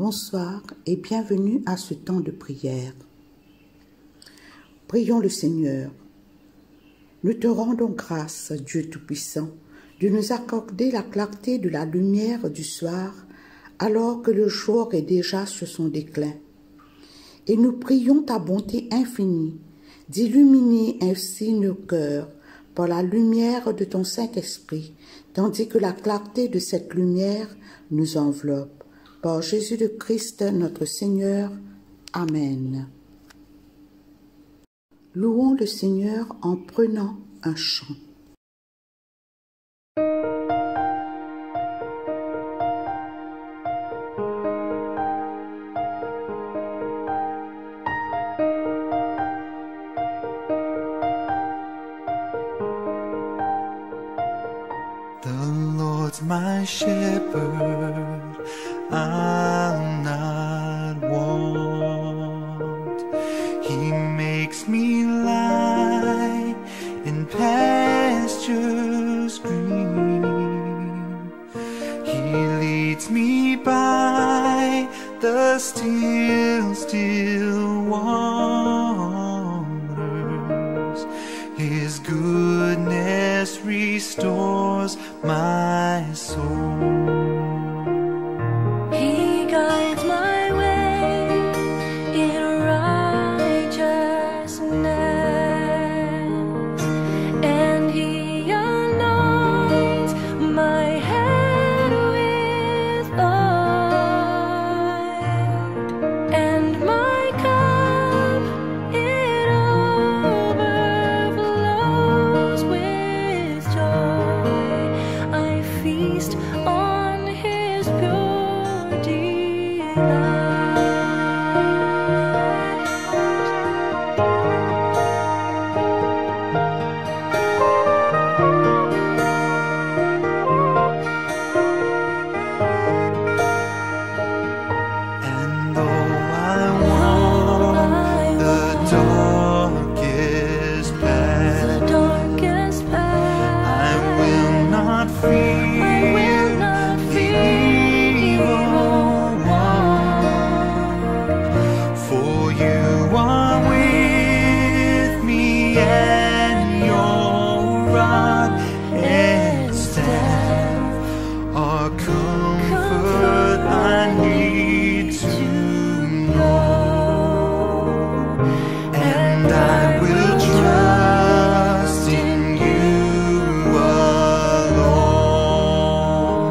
bonsoir et bienvenue à ce temps de prière. Prions le Seigneur. Nous te rendons grâce, Dieu Tout-Puissant, de nous accorder la clarté de la lumière du soir alors que le jour est déjà sur son déclin. Et nous prions ta bonté infinie d'illuminer ainsi nos cœurs par la lumière de ton Saint-Esprit, tandis que la clarté de cette lumière nous enveloppe. Par Jésus le Christ, notre Seigneur. Amen. Louons le Seigneur en prenant un chant. The Lord's my shepherd, I'll not want. He makes me lie in pastures green. He leads me by the still, still waters. His goodness restores my soul. He guides my way in righteousness, and He anoints my head with oil, and my cup it overflows with joy. I feast on His pure delight. And though I walk the darkest The path, darkest I path, will not I fear will not the fear evil one. For you are with me, and your rod and staff are comfort I need to know. And I will trust in you alone.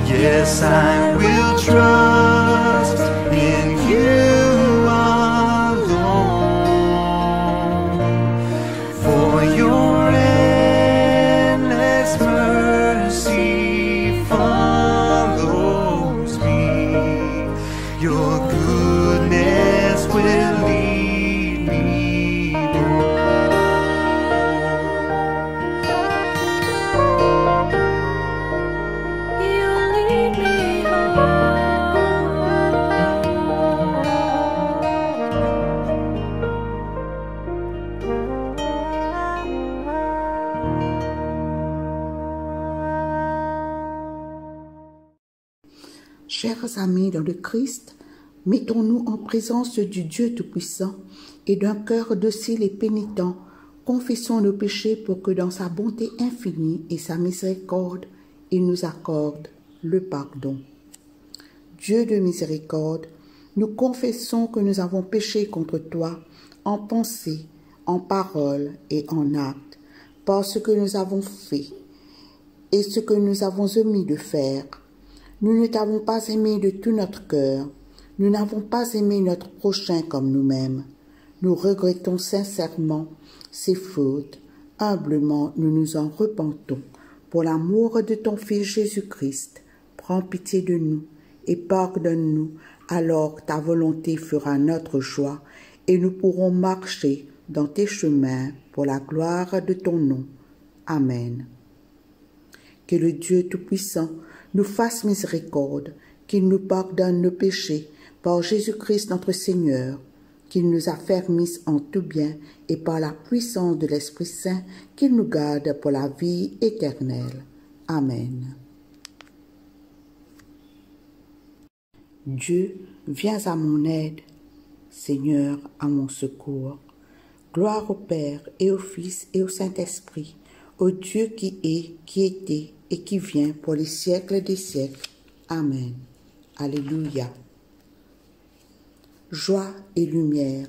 Yes, I will trust in you alone. For your endless mercy follows me. Your goodness will lead me home. You lead me Chers amis dans le Christ, mettons-nous en présence du Dieu Tout-Puissant et d'un cœur docile et pénitent, confessons nos péchés pour que dans sa bonté infinie et sa miséricorde, il nous accorde le pardon. Dieu de miséricorde, nous confessons que nous avons péché contre toi en pensée, en parole et en acte, par ce que nous avons fait et ce que nous avons omis de faire. Nous ne t'avons pas aimé de tout notre cœur. Nous n'avons pas aimé notre prochain comme nous-mêmes. Nous regrettons sincèrement ces fautes. Humblement, nous nous en repentons. Pour l'amour de ton Fils Jésus-Christ, prends pitié de nous et pardonne-nous, alors ta volonté fera notre joie et nous pourrons marcher dans tes chemins pour la gloire de ton nom. Amen. Que le Dieu Tout-Puissant nous fasse miséricorde, qu'il nous pardonne nos péchés par Jésus-Christ notre Seigneur, qu'il nous affermisse en tout bien et par la puissance de l'Esprit Saint, qu'il nous garde pour la vie éternelle. Amen. Dieu, viens à mon aide. Seigneur, à mon secours. Gloire au Père et au Fils et au Saint-Esprit, au Dieu qui est, qui était et qui vient pour les siècles des siècles. Amen. Alléluia. Joie et lumière.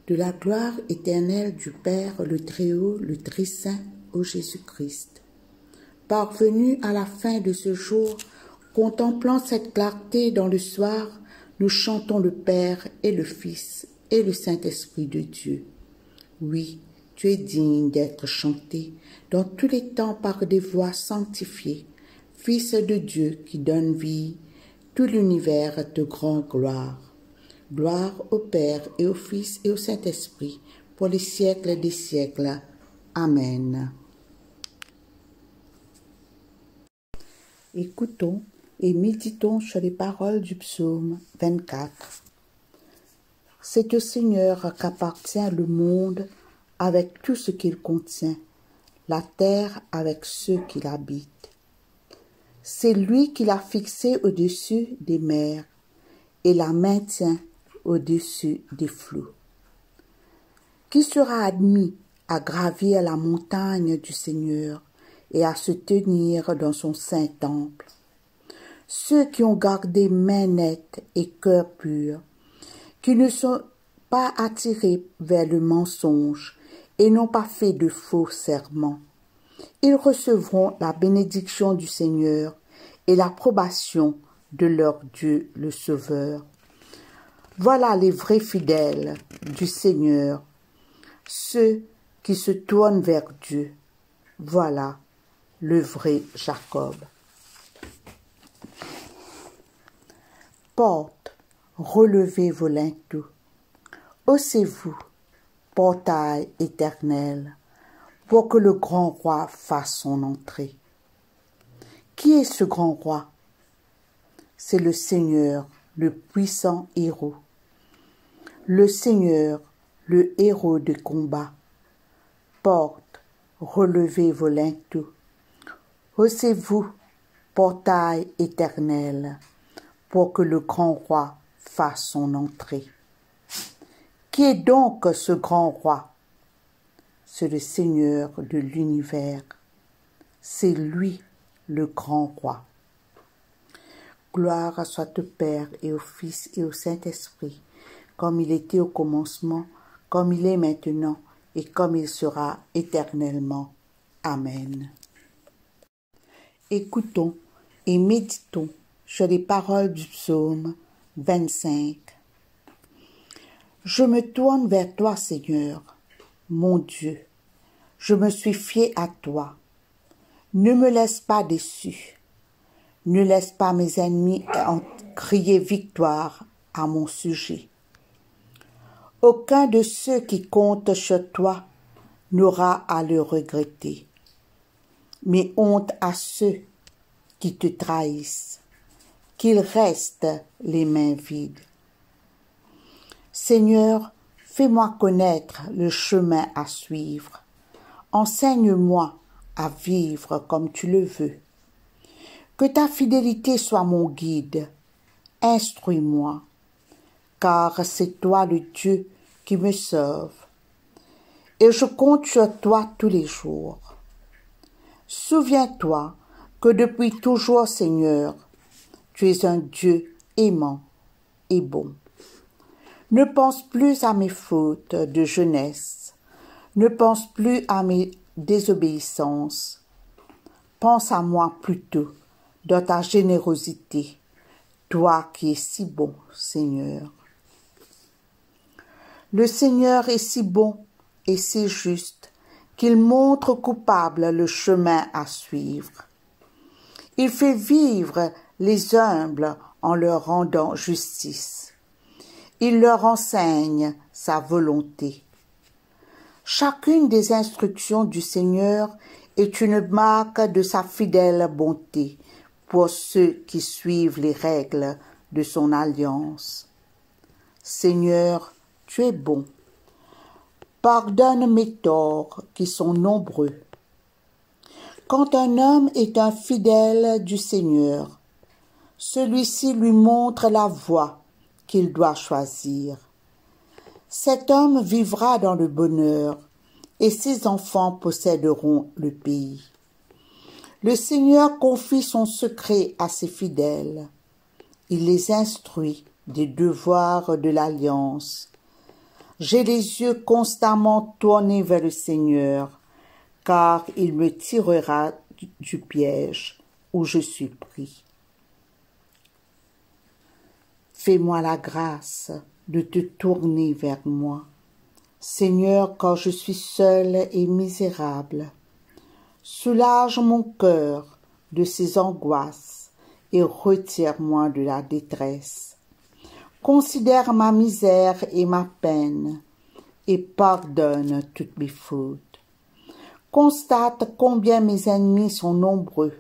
De la gloire éternelle du Père, le Très-Haut, le Très-Saint, ô Jésus-Christ. Parvenus à la fin de ce jour, contemplant cette clarté dans le soir, nous chantons le Père et le Fils et le Saint-Esprit de Dieu. Oui, tu es digne d'être chanté dans tous les temps par des voix sanctifiées, Fils de Dieu qui donne vie, tout l'univers te rend gloire. Gloire au Père et au Fils et au Saint-Esprit, pour les siècles des siècles. Amen. Écoutons et méditons sur les paroles du psaume 24. C'est au Seigneur qu'appartient le monde avec tout ce qu'il contient, la terre avec ceux qui l'habitent. C'est lui qui l'a fixé au-dessus des mers et la maintient au-dessus des flots. Qui sera admis à gravir la montagne du Seigneur et à se tenir dans son saint temple? Ceux qui ont gardé main nette et cœur pur, qui ne sont pas attirés vers le mensonge et n'ont pas fait de faux serments. Ils recevront la bénédiction du Seigneur et l'approbation de leur Dieu le Sauveur. Voilà les vrais fidèles du Seigneur, ceux qui se tournent vers Dieu. Voilà le vrai Jacob. Porte, relevez vos linteaux. Haussez-vous, portail éternel, pour que le grand roi fasse son entrée. Qui est ce grand roi? C'est le Seigneur, le puissant héros. Le Seigneur, le héros de combat. Porte, relevez vos linteaux. Haussez-vous, portail éternel, pour que le grand roi fasse son entrée. Qui est donc ce grand roi? C'est le Seigneur de l'univers. C'est lui le grand roi. Gloire soit au Père et au Fils et au Saint-Esprit, comme il était au commencement, comme il est maintenant et comme il sera éternellement. Amen. Écoutons et méditons sur les paroles du psaume 25. Je me tourne vers toi, Seigneur, mon Dieu. Je me suis fié à toi. Ne me laisse pas déçu. Ne laisse pas mes ennemis crier victoire à mon sujet. Aucun de ceux qui comptent sur toi n'aura à le regretter. Mais honte à ceux qui te trahissent, qu'ils restent les mains vides. Seigneur, fais-moi connaître le chemin à suivre. Enseigne-moi à vivre comme tu le veux. Que ta fidélité soit mon guide. Instruis-moi, car c'est toi le Dieu qui me sauve. Et je compte sur toi tous les jours. Souviens-toi que depuis toujours, Seigneur, tu es un Dieu aimant et bon. Ne pense plus à mes fautes de jeunesse. Ne pense plus à mes désobéissances. Pense à moi plutôt dans ta générosité, toi qui es si bon, Seigneur. Le Seigneur est si bon et si juste qu'il montre aux coupables le chemin à suivre. Il fait vivre les humbles en leur rendant justice. Il leur enseigne sa volonté. Chacune des instructions du Seigneur est une marque de sa fidèle bonté pour ceux qui suivent les règles de son alliance. Seigneur, tu es bon. Pardonne mes torts qui sont nombreux. Quand un homme est un fidèle du Seigneur, Celui-ci lui montre la voie qu'il doit choisir. Cet homme vivra dans le bonheur, et ses enfants posséderont le pays. Le Seigneur confie son secret à ses fidèles. Il les instruit des devoirs de l'alliance. J'ai les yeux constamment tournés vers le Seigneur, car il me tirera du piège où je suis pris. Fais-moi la grâce de te tourner vers moi. Seigneur, quand je suis seul et misérable, soulage mon cœur de ses angoisses et retire-moi de la détresse. Considère ma misère et ma peine et pardonne toutes mes fautes. Constate combien mes ennemis sont nombreux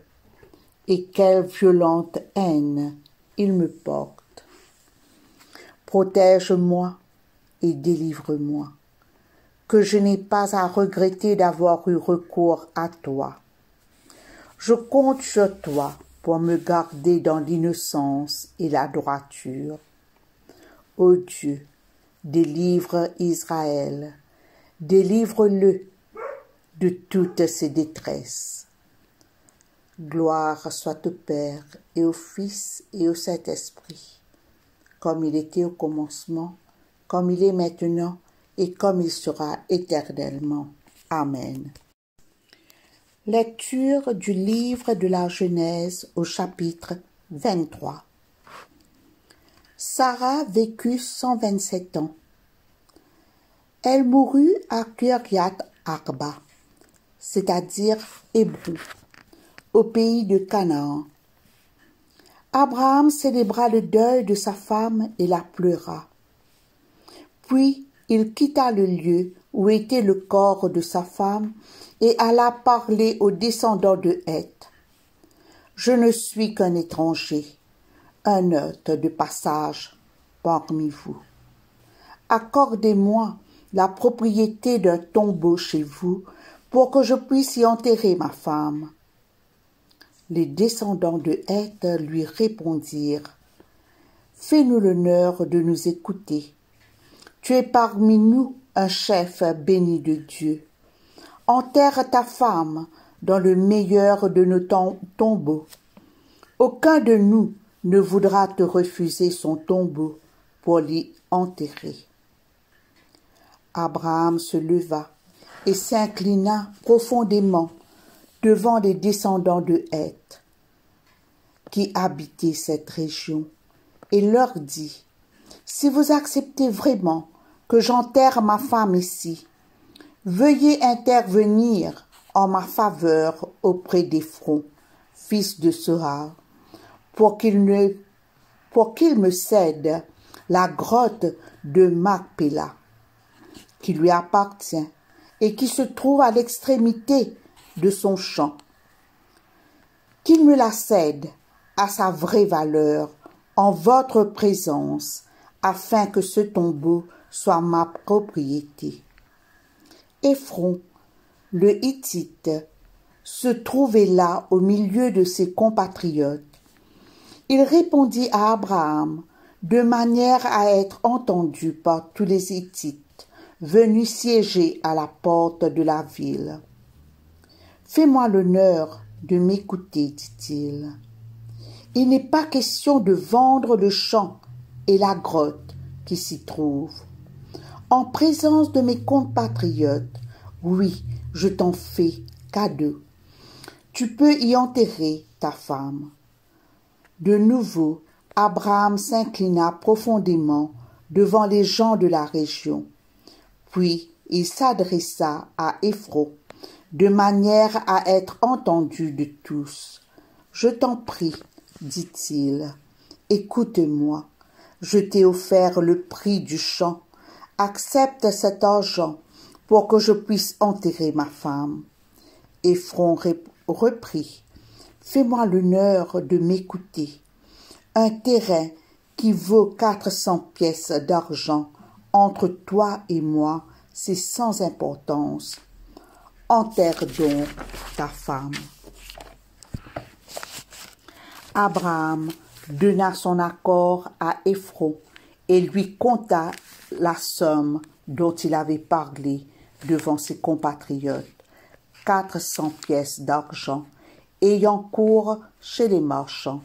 et quelle violente haine ils me portent. Protège-moi et délivre-moi, que je n'ai pas à regretter d'avoir eu recours à toi. Je compte sur toi pour me garder dans l'innocence et la droiture. Ô Dieu, délivre Israël, délivre-le de toutes ses détresses. Gloire soit au Père et au Fils et au Saint-Esprit, comme il était au commencement, comme il est maintenant, et comme il sera éternellement. Amen. Lecture du livre de la Genèse au chapitre 23. Sarah vécut 127 ans. Elle mourut à Kiriath Arba, c'est-à-dire Hébrou, au pays de Canaan. Abraham célébra le deuil de sa femme et la pleura. Puis il quitta le lieu où était le corps de sa femme et alla parler aux descendants de Heth. Je ne suis qu'un étranger, un hôte de passage parmi vous. Accordez-moi la propriété d'un tombeau chez vous pour que je puisse y enterrer ma femme. Les descendants de Heth lui répondirent: Fais-nous l'honneur de nous écouter. Tu es parmi nous un chef béni de Dieu. Enterre ta femme dans le meilleur de nos tombeaux. Aucun de nous ne voudra te refuser son tombeau pour l'y enterrer. Abraham se leva et s'inclina profondément devant les descendants de Heth qui habitaient cette région, et leur dit: Si vous acceptez vraiment que j'enterre ma femme ici, veuillez intervenir en ma faveur auprès d'Éphron, fils de Sohar, pour qu'il me cède la grotte de Macpéla, qui lui appartient et qui se trouve à l'extrémité de son champ. Qu'il me la cède à sa vraie valeur en votre présence, afin que ce tombeau soit ma propriété. Éphron, le Hittite, se trouvait là au milieu de ses compatriotes. Il répondit à Abraham de manière à être entendu par tous les Hittites venus siéger à la porte de la ville. Fais-moi l'honneur de m'écouter, dit-il. Il n'est pas question de vendre le champ et la grotte qui s'y trouve. En présence de mes compatriotes, oui, je t'en fais cadeau. Tu peux y enterrer ta femme. De nouveau, Abraham s'inclina profondément devant les gens de la région. Puis il s'adressa à Éphron, de manière à être entendu de tous. « Je t'en prie, dit-il, écoute-moi. Je t'ai offert le prix du champ. Accepte cet argent pour que je puisse enterrer ma femme. » Éphron reprit: « Fais-moi l'honneur de m'écouter. Un terrain qui vaut 400 pièces d'argent entre toi et moi, c'est sans importance. Enterre donc ta femme. » Abraham donna son accord à Ephron et lui compta la somme dont il avait parlé devant ses compatriotes, 400 pièces d'argent, ayant cours chez les marchands.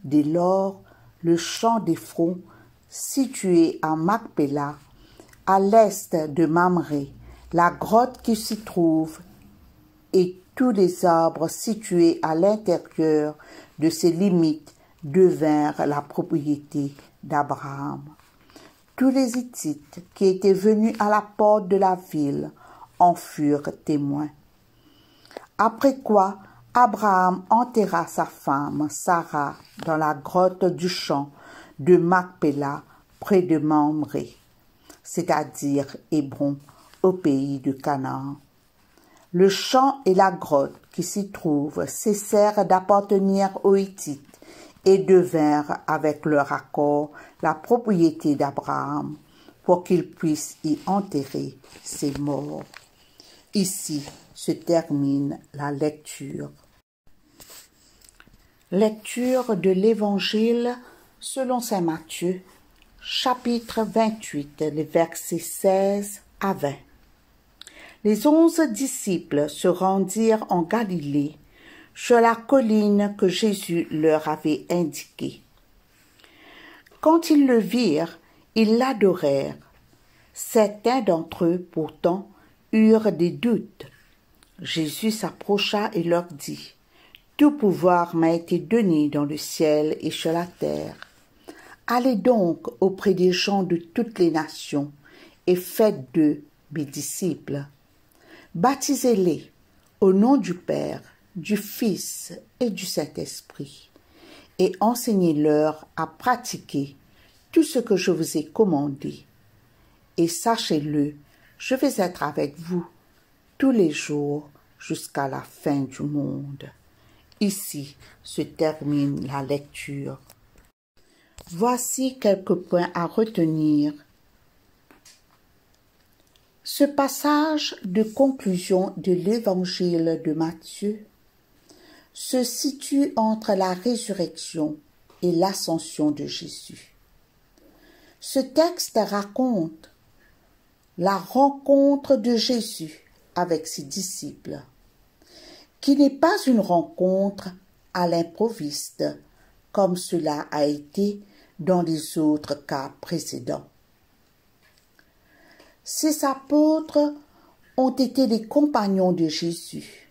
Dès lors, le champ d'Ephron, situé à Macpéla, à l'est de Mamré, la grotte qui s'y trouve, et tous les arbres situés à l'intérieur de ses limites devinrent la propriété d'Abraham. Tous les Hittites qui étaient venus à la porte de la ville en furent témoins. Après quoi, Abraham enterra sa femme Sarah dans la grotte du champ de Macpéla près de Mamré, c'est-à-dire Hébron, au pays de Canaan. Le champ et la grotte qui s'y trouvent cessèrent d'appartenir aux Hittites et devinrent avec leur accord la propriété d'Abraham pour qu'il puisse y enterrer ses morts. Ici se termine la lecture. Lecture de l'Évangile selon saint Matthieu, chapitre 28, les versets 16 à 20. Les 11 disciples se rendirent en Galilée, sur la colline que Jésus leur avait indiquée. Quand ils le virent, ils l'adorèrent. Certains d'entre eux, pourtant, eurent des doutes. Jésus s'approcha et leur dit, « Tout pouvoir m'a été donné dans le ciel et sur la terre. Allez donc auprès des gens de toutes les nations et faites d'eux mes disciples. Baptisez-les au nom du Père, du Fils et du Saint-Esprit, et enseignez-leur à pratiquer tout ce que je vous ai commandé. Et sachez-le, je vais être avec vous tous les jours jusqu'à la fin du monde. » Ici se termine la lecture. Voici quelques points à retenir. Ce passage de conclusion de l'Évangile de Matthieu se situe entre la résurrection et l'ascension de Jésus. Ce texte raconte la rencontre de Jésus avec ses disciples, qui n'est pas une rencontre à l'improviste, comme cela a été dans les autres cas précédents. Ces apôtres ont été les compagnons de Jésus,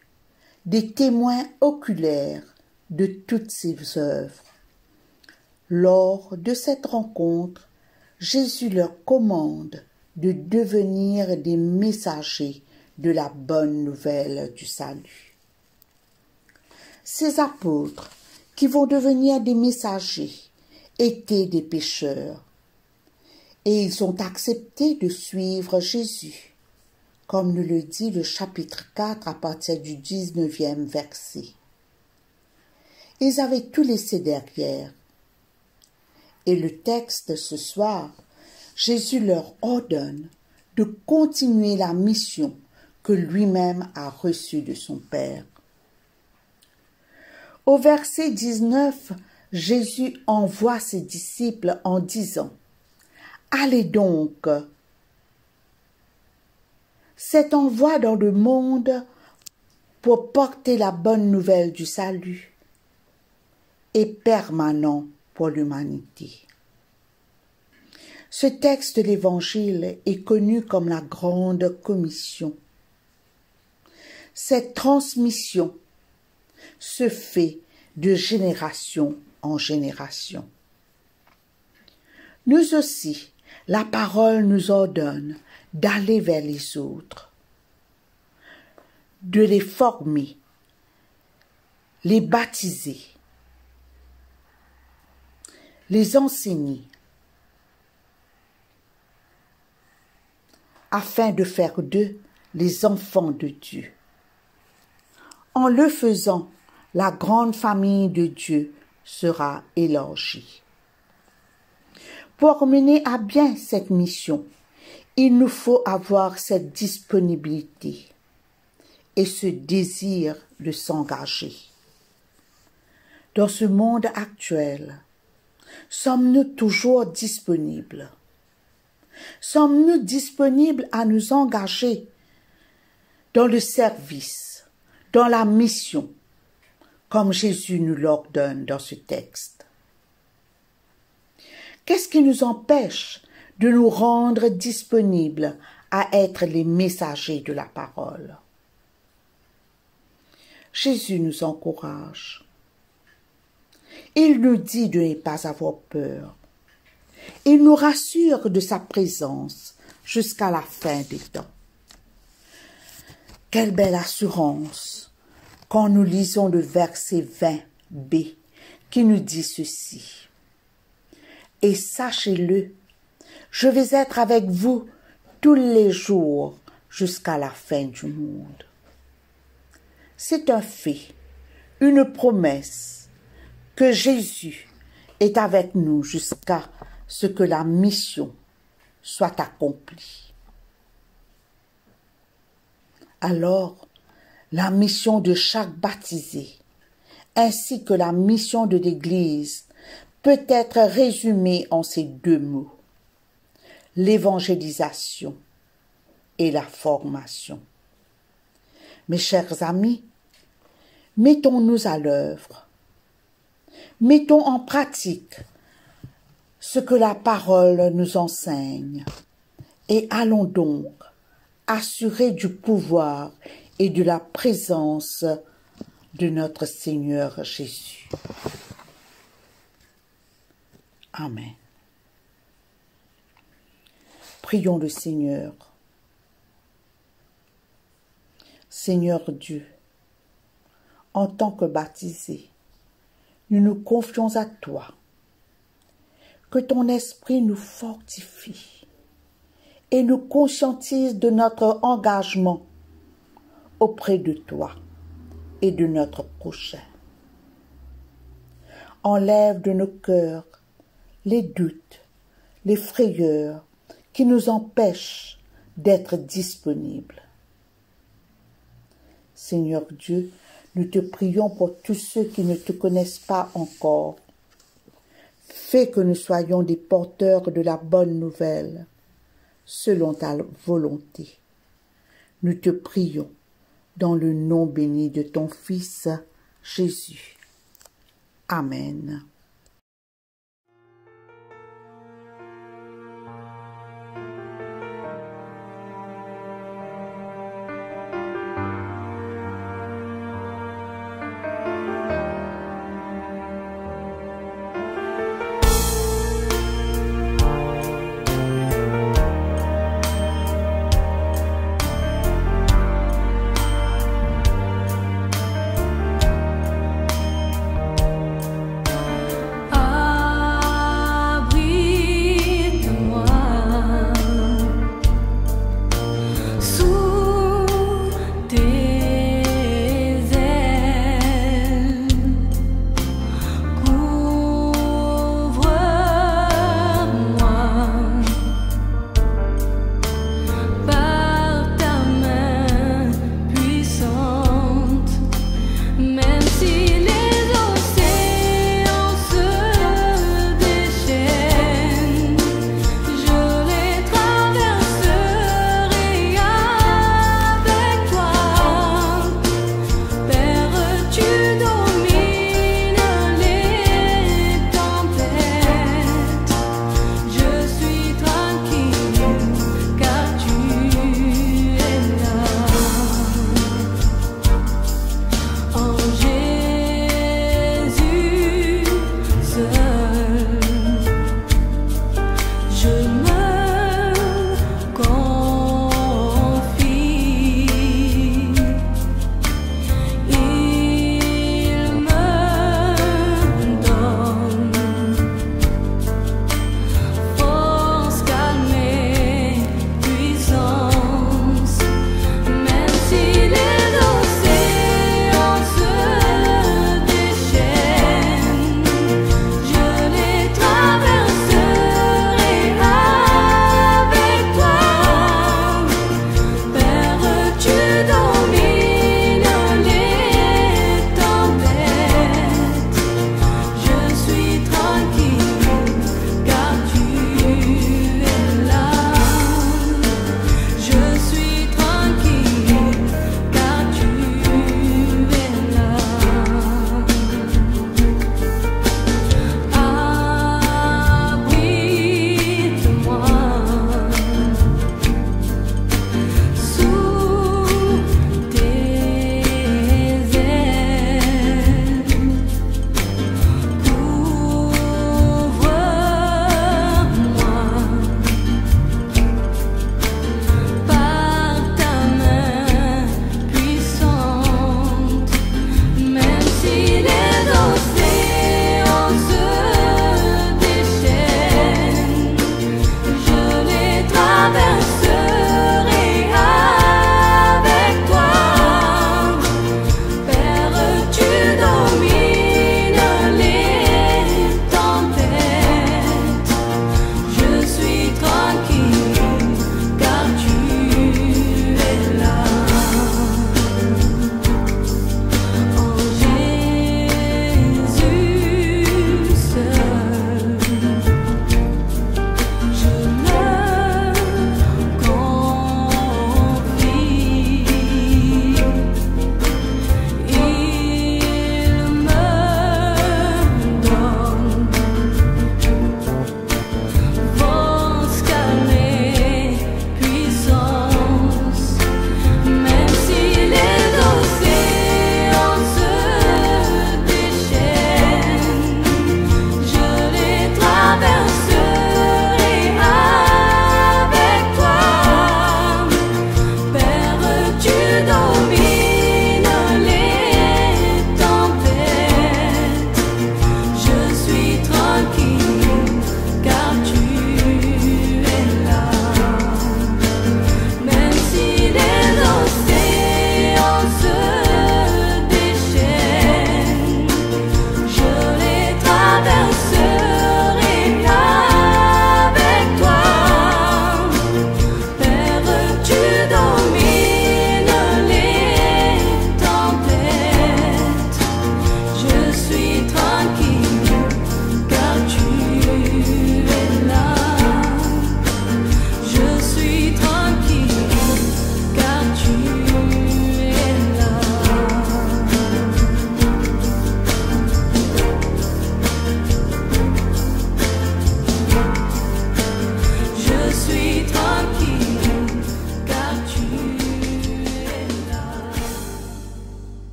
des témoins oculaires de toutes ses œuvres. Lors de cette rencontre, Jésus leur commande de devenir des messagers de la bonne nouvelle du salut. Ces apôtres, qui vont devenir des messagers, étaient des pécheurs, et ils ont accepté de suivre Jésus, comme nous le dit le chapitre 4 à partir du 19e verset. Ils avaient tout laissé derrière. Et le texte ce soir, Jésus leur ordonne de continuer la mission que lui-même a reçue de son Père. Au verset 19, Jésus envoie ses disciples en disant « Allez donc !» Cet envoi dans le monde pour porter la bonne nouvelle du salut est permanent pour l'humanité. Ce texte de l'Évangile est connu comme la Grande Commission. Cette transmission se fait de génération en génération. Nous aussi, la parole nous ordonne d'aller vers les autres, de les former, les baptiser, les enseigner, afin de faire d'eux les enfants de Dieu. En le faisant, la grande famille de Dieu sera élargie. Pour mener à bien cette mission, il nous faut avoir cette disponibilité et ce désir de s'engager. Dans ce monde actuel, sommes-nous toujours disponibles? Sommes-nous disponibles à nous engager dans le service, dans la mission, comme Jésus nous l'ordonne dans ce texte? Qu'est-ce qui nous empêche de nous rendre disponibles à être les messagers de la parole? Jésus nous encourage. Il nous dit de ne pas avoir peur. Il nous rassure de sa présence jusqu'à la fin des temps. Quelle belle assurance quand nous lisons le verset 20b qui nous dit ceci. Et sachez-le, je vais être avec vous tous les jours jusqu'à la fin du monde. C'est un fait, une promesse que Jésus est avec nous jusqu'à ce que la mission soit accomplie. Alors, la mission de chaque baptisé, ainsi que la mission de l'Église, peut être résumée en ces deux mots: l'évangélisation et la formation. Mes chers amis, mettons-nous à l'œuvre. Mettons en pratique ce que la parole nous enseigne et allons donc assurés du pouvoir et de la présence de notre Seigneur Jésus. Amen. Prions le Seigneur. Seigneur Dieu, en tant que baptisés, nous nous confions à toi. Que ton esprit nous fortifie et nous conscientise de notre engagement auprès de toi et de notre prochain. Enlève de nos cœurs les doutes, les frayeurs qui nous empêchent d'être disponibles. Seigneur Dieu, nous te prions pour tous ceux qui ne te connaissent pas encore. Fais que nous soyons des porteurs de la bonne nouvelle, selon ta volonté. Nous te prions dans le nom béni de ton Fils, Jésus. Amen.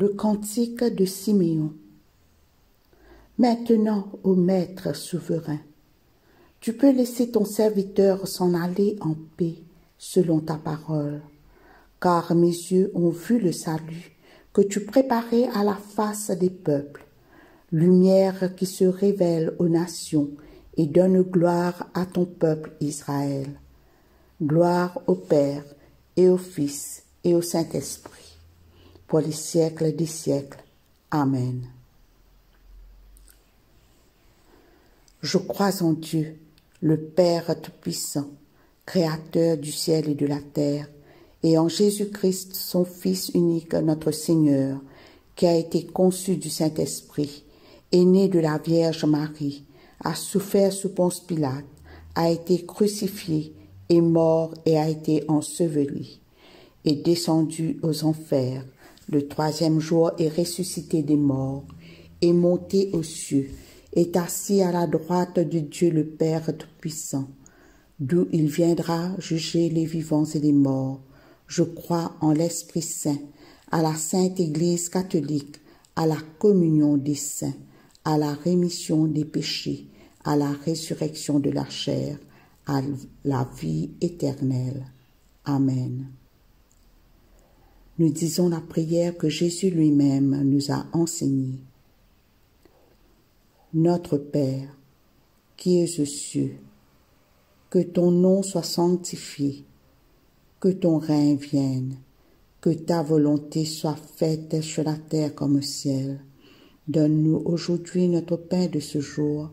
Le cantique de Siméon. Maintenant, ô Maître souverain, tu peux laisser ton serviteur s'en aller en paix selon ta parole, car mes yeux ont vu le salut que tu préparais à la face des peuples, lumière qui se révèle aux nations et donne gloire à ton peuple Israël. Gloire au Père et au Fils et au Saint-Esprit, pour les siècles des siècles. Amen. Je crois en Dieu, le Père Tout-Puissant, Créateur du ciel et de la terre, et en Jésus-Christ, son Fils unique, notre Seigneur, qui a été conçu du Saint-Esprit, est né de la Vierge Marie, a souffert sous Ponce Pilate, a été crucifié, est mort et a été enseveli, est descendu aux enfers, le troisième jour est ressuscité des morts, est monté aux cieux, est assis à la droite de Dieu le Père Tout-Puissant, d'où il viendra juger les vivants et les morts. Je crois en l'Esprit Saint, à la Sainte Église catholique, à la communion des saints, à la rémission des péchés, à la résurrection de la chair, à la vie éternelle. Amen. Nous disons la prière que Jésus lui-même nous a enseignée. Notre Père, qui es aux cieux, que ton nom soit sanctifié, que ton règne vienne, que ta volonté soit faite sur la terre comme au ciel. Donne-nous aujourd'hui notre pain de ce jour.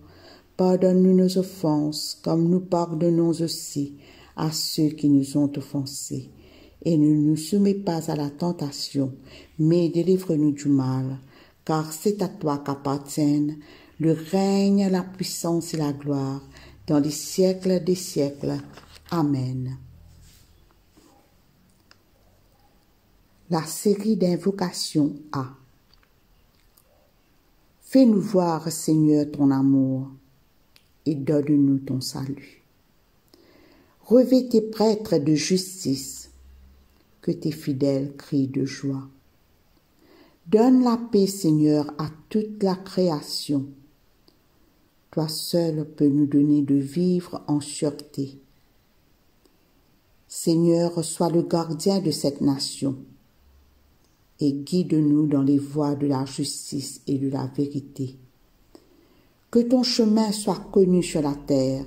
Pardonne-nous nos offenses, comme nous pardonnons aussi à ceux qui nous ont offensés. Et ne nous soumets pas à la tentation, mais délivre-nous du mal, car c'est à toi qu'appartiennent le règne, la puissance et la gloire, dans les siècles des siècles. Amen. La série d'invocations A. Fais-nous voir, Seigneur, ton amour, et donne-nous ton salut. Revêt tes prêtres de justice, que tes fidèles crient de joie. Donne la paix, Seigneur, à toute la création. Toi seul peux nous donner de vivre en sûreté. Seigneur, sois le gardien de cette nation et guide-nous dans les voies de la justice et de la vérité. Que ton chemin soit connu sur la terre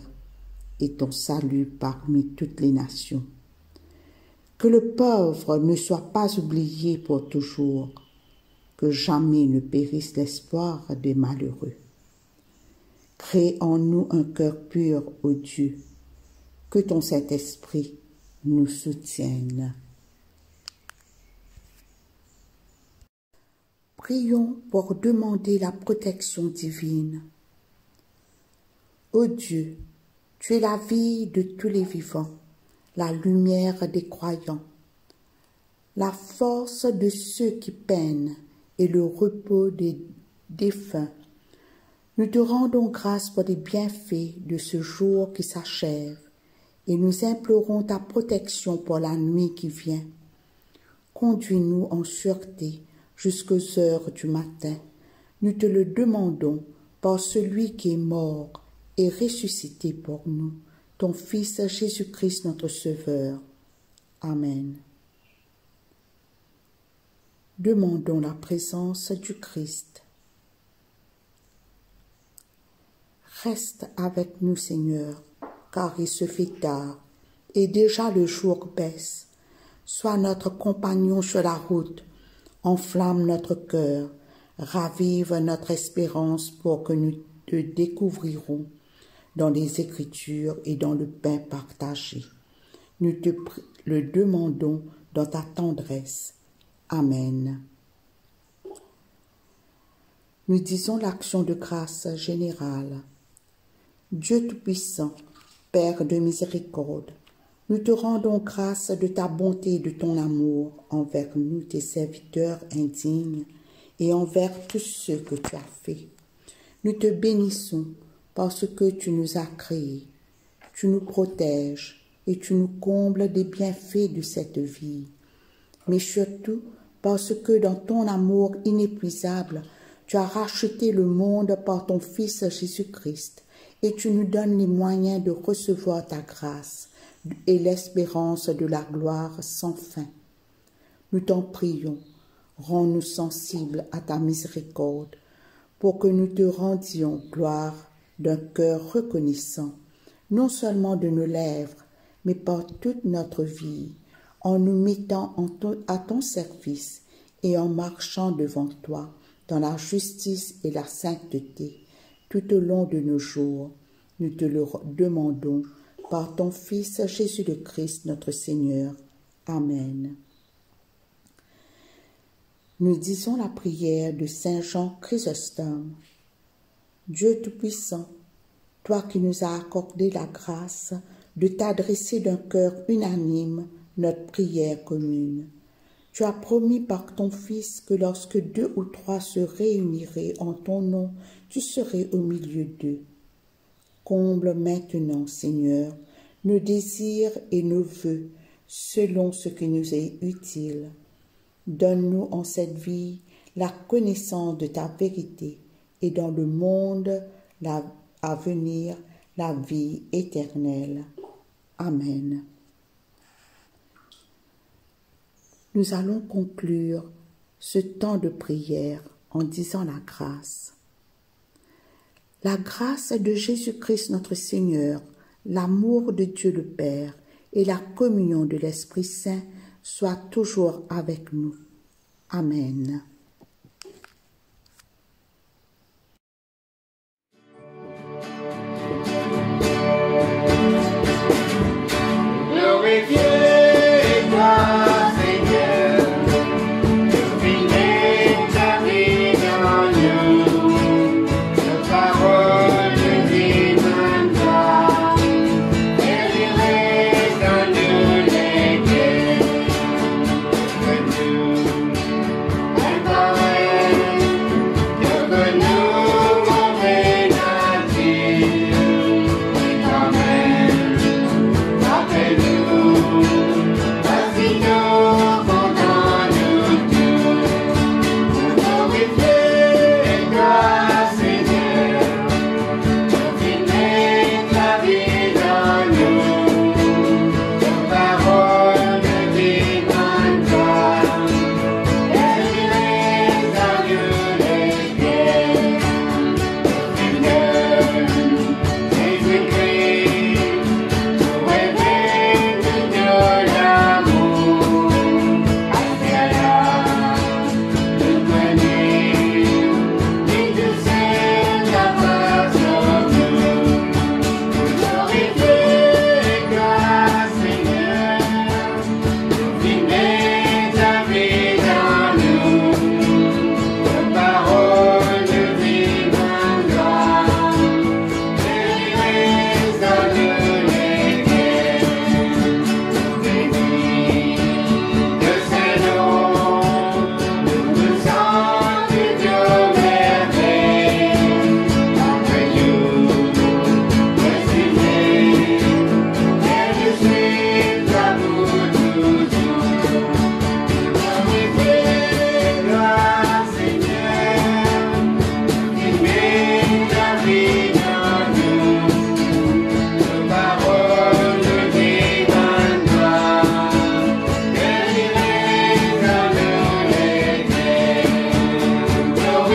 et ton salut parmi toutes les nations. Que le pauvre ne soit pas oublié pour toujours, que jamais ne périsse l'espoir des malheureux. Crée en nous un cœur pur, ô Dieu, que ton Saint-Esprit nous soutienne. Prions pour demander la protection divine. Ô Dieu, tu es la vie de tous les vivants, la lumière des croyants, la force de ceux qui peinent et le repos des défunts. Nous te rendons grâce pour les bienfaits de ce jour qui s'achève et nous implorons ta protection pour la nuit qui vient. Conduis-nous en sûreté jusqu'aux heures du matin. Nous te le demandons par celui qui est mort et ressuscité pour nous, ton Fils Jésus-Christ notre Sauveur. Amen. Demandons la présence du Christ. Reste avec nous, Seigneur, car il se fait tard, et déjà le jour baisse. Sois notre compagnon sur la route, enflamme notre cœur, ravive notre espérance pour que nous te découvrirons dans les Écritures et dans le pain partagé. Nous te le demandons dans ta tendresse. Amen. Nous disons l'action de grâce générale. Dieu Tout-Puissant, Père de miséricorde, nous te rendons grâce de ta bonté et de ton amour envers nous, tes serviteurs indignes, et envers tous ceux que tu as faits. Nous te bénissons parce que tu nous as créés, tu nous protèges et tu nous combles des bienfaits de cette vie. Mais surtout, parce que dans ton amour inépuisable, tu as racheté le monde par ton Fils Jésus-Christ, et tu nous donnes les moyens de recevoir ta grâce et l'espérance de la gloire sans fin. Nous t'en prions, rends-nous sensibles à ta miséricorde, pour que nous te rendions gloire d'un cœur reconnaissant, non seulement de nos lèvres, mais par toute notre vie, en nous mettant à ton service et en marchant devant toi dans la justice et la sainteté tout au long de nos jours. Nous te le demandons par ton Fils Jésus le Christ, notre Seigneur. Amen. Nous disons la prière de Saint Jean Chrysostome. Dieu Tout-Puissant, toi qui nous as accordé la grâce de t'adresser d'un cœur unanime notre prière commune. Tu as promis par ton Fils que lorsque 2 ou 3 se réuniraient en ton nom, tu serais au milieu d'eux. Comble maintenant, Seigneur, nos désirs et nos vœux selon ce qui nous est utile. Donne-nous en cette vie la connaissance de ta vérité et dans le monde à venir la vie éternelle. Amen. Nous allons conclure ce temps de prière en disant la grâce. La grâce de Jésus-Christ notre Seigneur, l'amour de Dieu le Père et la communion de l'Esprit Saint soient toujours avec nous. Amen.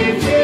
We